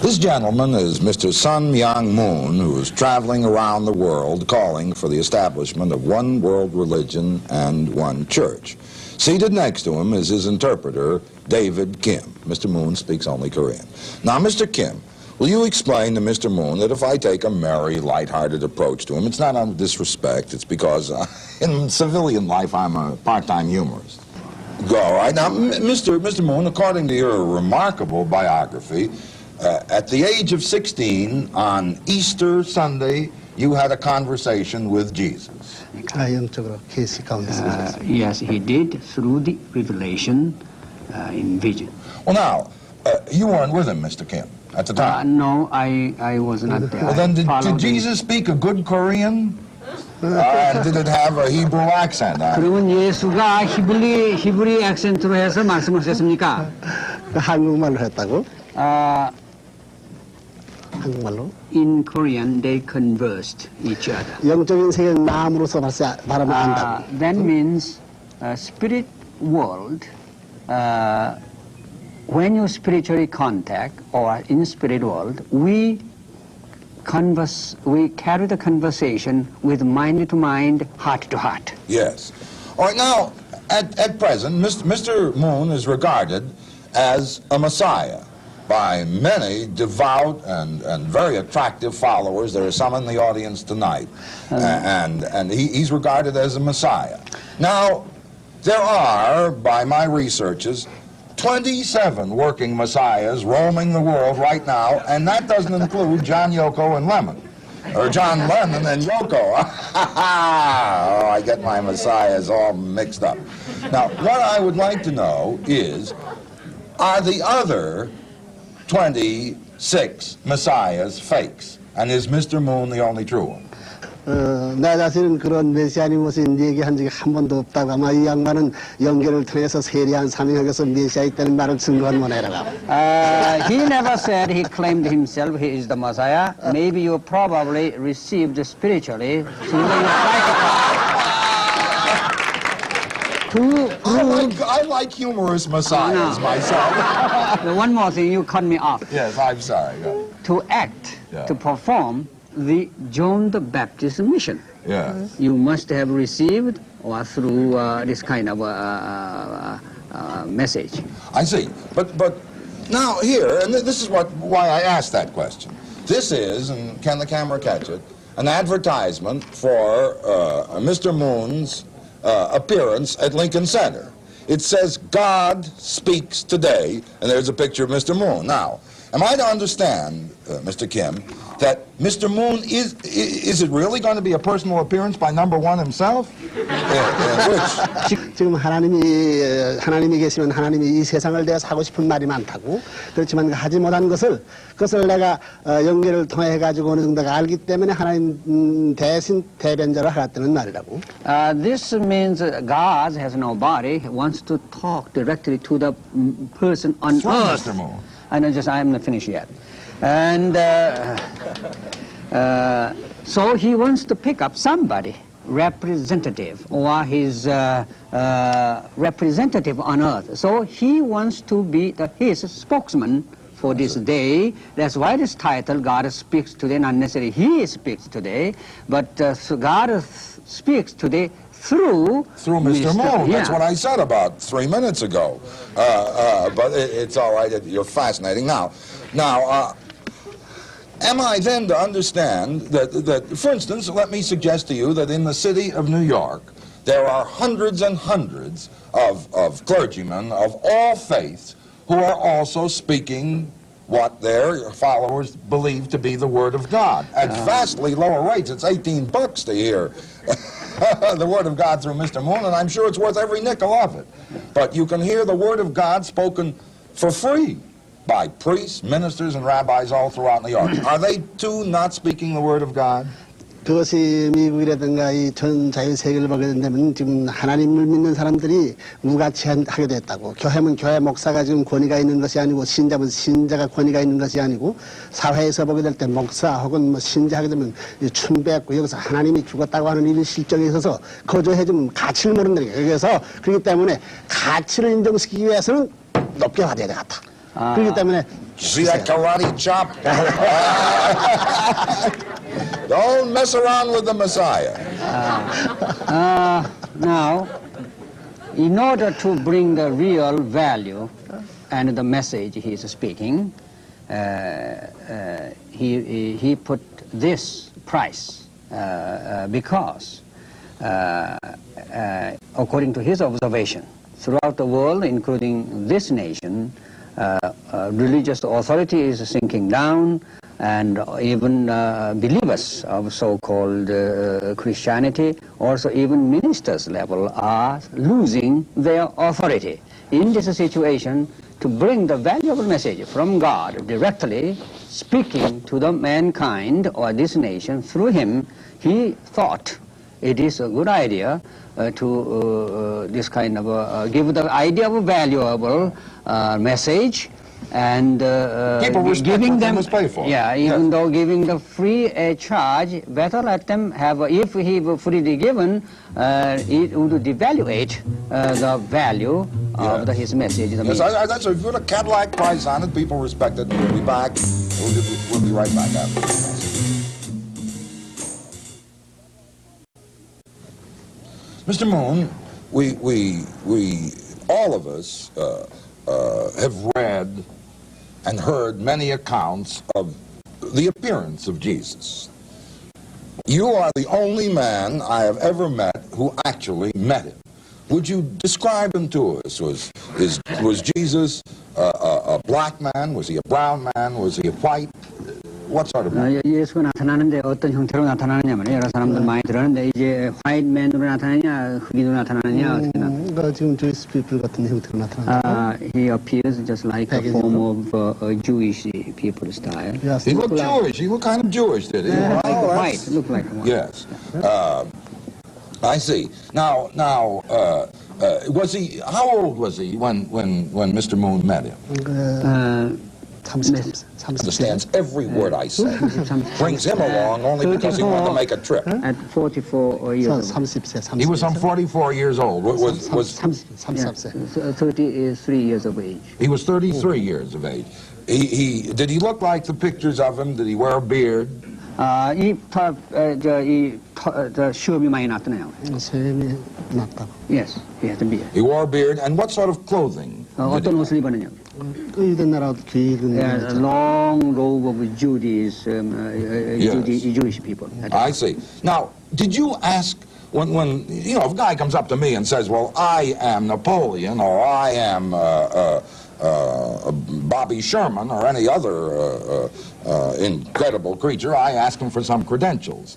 This gentleman is Mr. Myun, who is traveling around the world calling for the establishment of one world religion and one church. Seated next to him is his interpreter, David Kim. Mr. Moon speaks only Korean. Now, Mr. Kim, will you explain to Mr. Moon that if I take a merry, light-hearted approach to him, it's not out of disrespect, it's because in civilian life I'm a part-time humorist. Go, all right. Now, Mr. Moon, according to your remarkable biography, at the age of 16, on Easter Sunday, you had a conversation with Jesus. Yes, he did through the revelation in vision. Well, now, you weren't with him, Mr. Kim, at the time. No, I was not there. Well, then, did Jesus speak a good Korean? Did it have a Hebrew accent? 그러면 예수가 히브리 액센트로 해서 말씀하셨습니까? 한국말로 했다고? 한국말로? In Korean, they conversed each other. 영적인 세계 마음으로서 바람을 안다고. That means spirit world. When you spiritually contact or in spirit world, we carry the conversation with mind to mind, heart to heart. Yes. All right, now, at present, Mr. Moon is regarded as a Messiah by many devout and very attractive followers. There are some in the audience tonight. And he's regarded as a Messiah. Now, there are, by my researches, 27 working messiahs roaming the world right now, and that doesn't include John, Yoko, and Lemon. Or John Lennon and Yoko. Oh, I get my messiahs all mixed up. Now, what I would like to know is, are the other 26 messiahs fakes? And is Mr. Moon the only true one? 나 자신은 그런 메시아님 모습 얘기한 적이 한 번도 없다고. 아마 이 양반은 연결을 통해서 세리한 사명하게서 메시아 있다는 말을 증거한 거네라고. He never said he claimed himself he is the Messiah. Maybe you probably received spiritually through your I like humorous messiahs myself. One more thing, you cut me off. Yes, I'm sorry. To act, to perform the John the Baptist mission. Yes. You must have received or through this kind of message. I see. But now here, and this is why I asked that question. This is, and can the camera catch it, an advertisement for Mr. Moon's appearance at Lincoln Center. It says, God speaks today, and there's a picture of Mr. Moon. Now, am I to understand, Mr. Kim, that Mr. Moon is it really going to be a personal appearance by number one himself? 지금 하나님이 계시면 하나님이 이 세상을 대해서 하고 싶은 말이 많다고. 그렇지만 하지 못한 그것을 내가 연결을 통해 가지고 어느 정도가 알기 때문에 하나님 대신 대변자로 하겠다는 말이라고. This means God has no body. He wants to talk directly to the person on earth. Mr. Moon. I am not finished yet. And so he wants to pick up somebody, representative, or his representative on earth. So he wants to be his spokesman for this day. That's why this title, God Speaks Today, not necessarily He speaks today, but God speaks today through Mr. Moon. Yeah. That's what I said about 3 minutes ago. But it's all right. You're fascinating. Now, am I then to understand that, for instance, let me suggest to you that in the city of New York, there are hundreds and hundreds of clergymen of all faiths who are also speaking what their followers believe to be the Word of God at vastly lower rates. It's $18 to hear the Word of God through Mr. Moon, and I'm sure it's worth every nickel of it. But you can hear the Word of God spoken for free by priests, ministers, and rabbis all throughout New York. Are they too not speaking the Word of God? 그것이 미국이라든가 이 전 자유세계를 보게 된다면 지금 하나님을 믿는 사람들이 무가치하게 됐다고. 교회면 교회 목사가 지금 권위가 있는 것이 아니고 신자면 신자가 권위가 있는 것이 아니고 사회에서 보게 될 때 목사 혹은 뭐 신자 하게 되면 춘배했고 여기서 하나님이 죽었다고 하는 일이 실정에 있어서 거저해지면 가치를 모른다는 거예요. 그래서 그렇기 때문에 가치를 인정시키기 위해서는 높게 받아야 되겠다. 그렇기 때문에 See that karate chop? Don't mess around with the Messiah. Now, in order to bring the real value and the message he is speaking, he put this price because, according to his observation, throughout the world, including this nation, religious authority is sinking down, and even believers of so-called Christianity, also even ministers level, are losing their authority. In this situation, to bring the valuable message from God directly, speaking to the mankind or this nation through him, he thought it is a good idea to this kind of give the idea of a valuable message, and giving them, even though giving the free charge, better let them have, if he were freely given, it would devaluate the value of his message. Yes, that's if you put a Cadillac price on it, people respect it. We'll be back. We'll be right back after this. Mr. Myun, we all of us have read and heard many accounts of the appearance of Jesus. You are the only man I have ever met who actually met him. Would you describe him to us? Was Jesus a black man? Was he a brown man? Was he a white? What sort of man? 예수가 나타나는데 어떤 형태로 나타나느냐면 여러 사람들 많이 들었는데 이제 화이트 맨으로 나타나냐, 흑인으로 나타나느냐 어떻게 나타나냐? 지금 Jewish people 같은 형태로 나타나죠. He appears just like a form of Jewish people style. Yes, He looked Jewish. He looked kind of Jewish, did he? Like white. Looked like white. Yes. I see. Now, was he? How old was he when Mr. Myun met him? 30. Understands every word I say. Brings him along only because he wanted to make a trip. At 44 years old. 30세. He was some 44 years old. Was 33 years of age. He was 33 years of age. Did he look like the pictures of him? Did he wear a beard? 시험이 많이 났잖아요. 세미 났다고. Yes, he had a beard. He wore a beard, and what sort of clothing? 어떤 옷을 입었느냐? 그 나라 길은 A long robe of Jewish people. I see. Now, did you ask when you know if a guy comes up to me and says, "Well, I am Napoleon," or "I am Bobby Sherman," or any other incredible creature, I ask him for some credentials.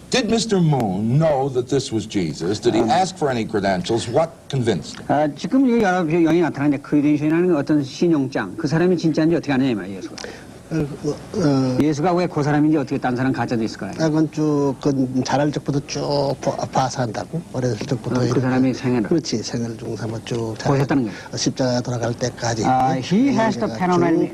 Did Mr. Myun know that this was Jesus? Did he ask for any credentials? What convinced him? 지금 여러 영이 나타나는데 크리덴셜이라는 어떤 신용장, 그 사람이 진짜인지 어떻게 아느냐 이 말이에요, 예수가. 예수가 왜 그 사람인지 어떻게 딴 사람 가짜도 있을까요? 그건 쭉 자랄 적부터 쭉 봐서 한다고. 어렸을 적부터 그 사람의 생애를. 그렇지, 생애를 중삼아 쭉 보셨다는 거예요. 십자가 돌아갈 때까지. He has the panoramic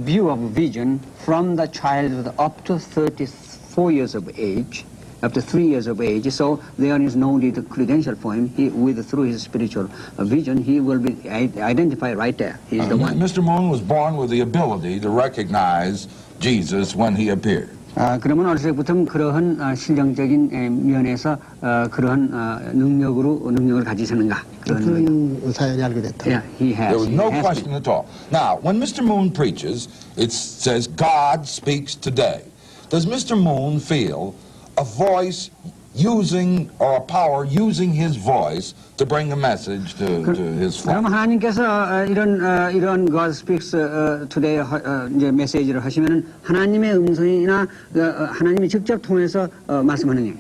view of vision from the childhood up to 34 years of age. Up to 3 years of age, so there is no need credential for him. Through his spiritual vision, he will be identified right there. He is the one. Mr. Myun was born with the ability to recognize Jesus when he appeared. 그러면 어렸을 때부터 그러한 실력적인 면에서 그러한 능력을 가지셨는가? 그런 사연이 알게 됐다. Yeah, he has. There was no question at all. Now, when Mr. Myun preaches, it says God speaks today. Does Mr. Myun feel a voice using, or a power using his voice to bring a message to his flock? 그럼 하나님께서 이런 God speaks today 이제 메시지를 하시면은 하나님의 음성이나 하나님이 직접 통해서 말씀하느냐?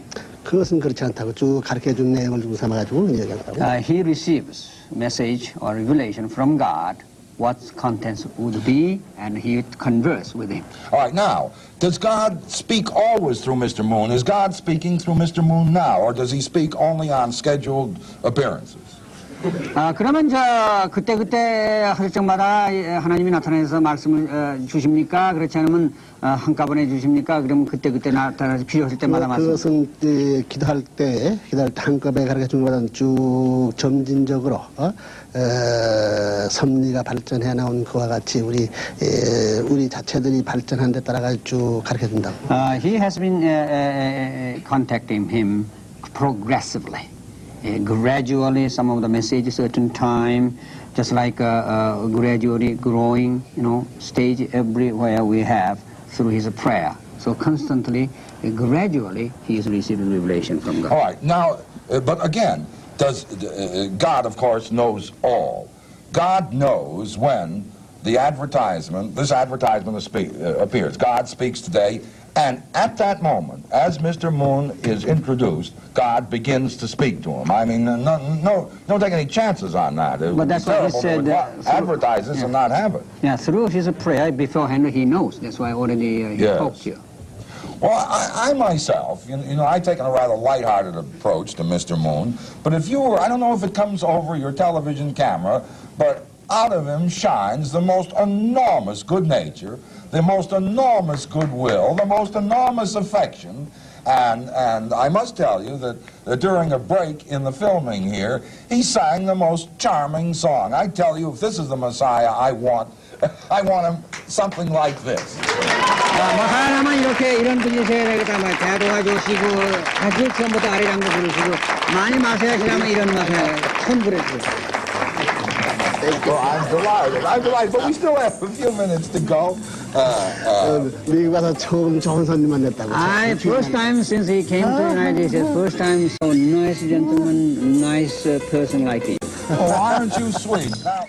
그것은 그렇지 않다고 쭉 가르쳐준 내용을 좀 삼아가지고 얘기한다고. He receives message or revelation from God. What contents would be, and he converse with him. All right, now, does God speak always through Mr. Myun? Is God speaking through Mr. Myun now, or does he speak only on scheduled appearances? 그러면 그때 할 적마다 하나님이 나타나서 말씀을 주십니까? 그렇지 않으면 한꺼번에 주십니까? 그러면 그때 나타나서 필요할 때마다 말씀. 그것은 기도할 때 한꺼번에 가르쳐 준 것보다는 쭉 점진적으로 섭리가 발전해 나온 그와 같이 우리 자체들이 발전한 데 따라가 쭉 가르쳐 준다고. He has been contacting him progressively. Gradually, some of the messages, certain time, just like gradually growing, stage everywhere we have through his prayer. So constantly, gradually, he is receiving revelation from God. All right, now, but again, God, of course, knows all. God knows when this advertisement appears. God speaks today, and at that moment, as Mr. Myun is introduced, God begins to speak to him. I mean, no, don't take any chances on that. But that's what he said. Advertise this and not have it. Yeah, through his prayer beforehand, he knows. That's why already he spoke to you. Well, I myself, I take a rather lighthearted approach to Mr. Myun, but if you were, I don't know if it comes over your television camera, but out of him shines the most enormous good nature, the most enormous goodwill, the most enormous affection, and I must tell you that during a break in the filming here, he sang the most charming song. I tell you, if this is the Messiah I want him something like this. 사람은 이런 분이 있어야 되겠다. 대도가 좋으시고 아주 처음부터 아리랑도 부르시고 많이 마셔야시라면 이런 맛에 천불에 Well, I'm delighted, but we still have a few minutes to go. 미국 와서 처음 좋은 손님 만났다고. First time since he came to the United States, first time so nice gentleman, nice person like him. Oh, aren't you sweet? Now,